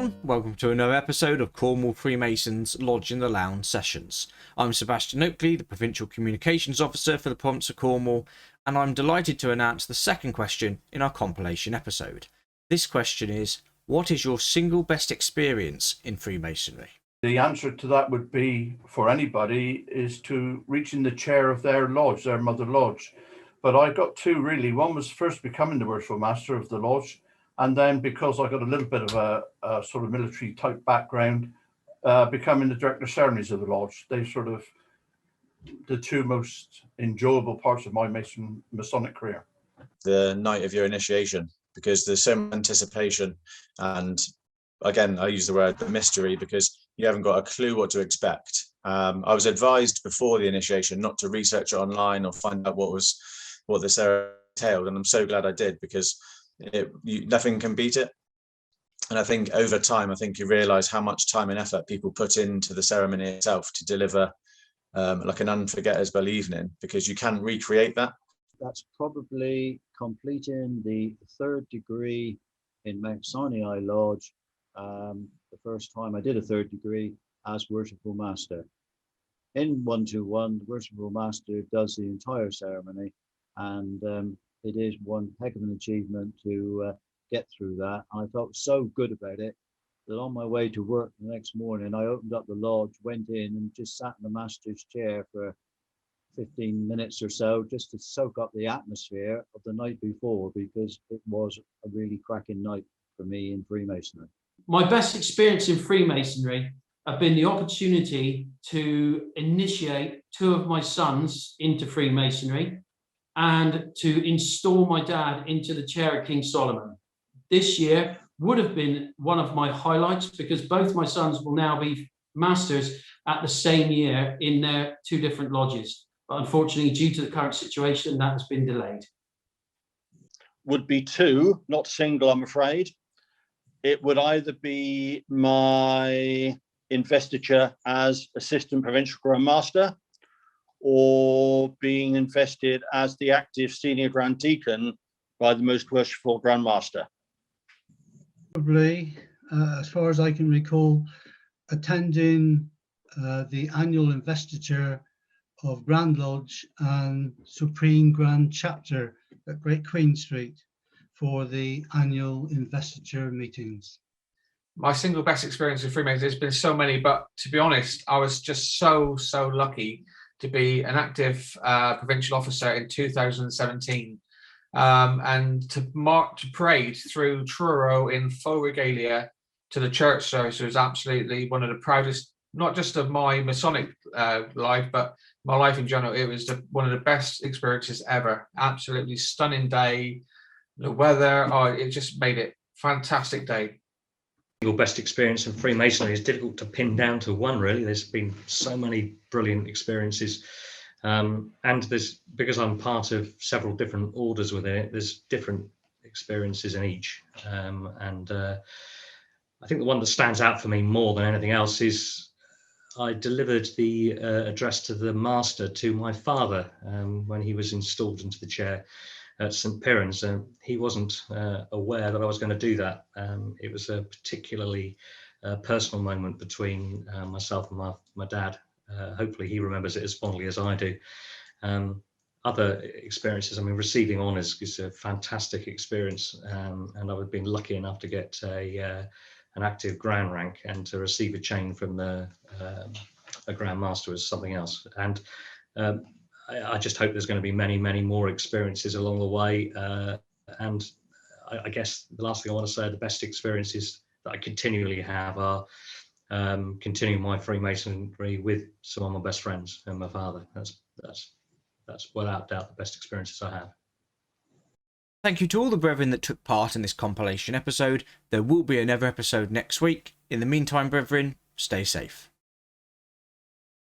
everyone, welcome to another episode of Cornwall Freemasons Lodge in the Lounge Sessions. I'm Sebastian Oakley, the Provincial Communications Officer for the Province of Cornwall, and I'm delighted to announce the second question in our compilation episode. This question is, what is your single best experience in Freemasonry? The answer to that would be, for anybody, is to reaching the chair of their lodge, their mother lodge. But I got two really. One was first becoming the worshipful master of the lodge, and then because I got a little bit of a sort of military type background, becoming the director of ceremonies of the lodge. They sort of the two most enjoyable parts of my Masonic career. The night of your initiation, because there's so much anticipation, and again, I use the word the mystery because you haven't got a clue what to expect. I was advised before the initiation not to research it online or find out what the ceremony entailed, and I'm so glad I did, because nothing can beat it. And I think over time, you realize how much time and effort people put into the ceremony itself to deliver like an unforgettable evening, because you can't recreate that. That's probably completing the third degree in Mount Sinai Lodge. The first time I did a third degree as Worshipful Master. In 121, the Worshipful Master does the entire ceremony, and it is one heck of an achievement to get through that. I felt so good about it that on my way to work the next morning, I opened up the lodge, went in and just sat in the master's chair for 15 minutes or so, just to soak up the atmosphere of the night before, because it was a really cracking night for me in Freemasonry. My best experience in Freemasonry have been the opportunity to initiate two of my sons into Freemasonry and to install my dad into the chair of King Solomon. This year would have been one of my highlights, because both my sons will now be masters at the same year in their two different lodges. But unfortunately, due to the current situation, that has been delayed. Would be two, not single, I'm afraid. It would either be my investiture as Assistant Provincial Grand Master, or being invested as the active Senior Grand Deacon by the Most Worshipful Grand Master. Probably, as far as I can recall, attending the annual investiture of Grand Lodge and Supreme Grand Chapter at Great Queen Street for the annual investiture meetings. My single best experience in Freemasonry, there's been so many, but to be honest, I was just so lucky to be an active provincial officer in 2017, and to parade through Truro in full regalia to the church service was absolutely one of the proudest, not just of my Masonic life, but my life in general. It was one of the best experiences ever. Absolutely stunning day. The weather, it just made it fantastic day. Single best experience in Freemasonry is difficult to pin down to one, really. There's been so many brilliant experiences, and there's, because I'm part of several different orders within it, there's different experiences in each, and I think the one that stands out for me more than anything else is I delivered the address to the master to my father when he was installed into the chair at St. Piran's, and he wasn't aware that I was going to do that. It was a particularly personal moment between myself and my dad. Hopefully he remembers it as fondly as I do. Other experiences, receiving honours is a fantastic experience, and I've been lucky enough to get an active ground rank, and to receive a chain from a Grand Master was something else. And I just hope there's going to be many more experiences along the way. And I guess the last thing I want to say, the best experiences that I continually have are continuing my Freemasonry with some of my best friends and my father. That's without doubt the best experiences I have. Thank you to all the brethren that took part in this compilation episode. There will be another episode next week. In the meantime, brethren, stay safe.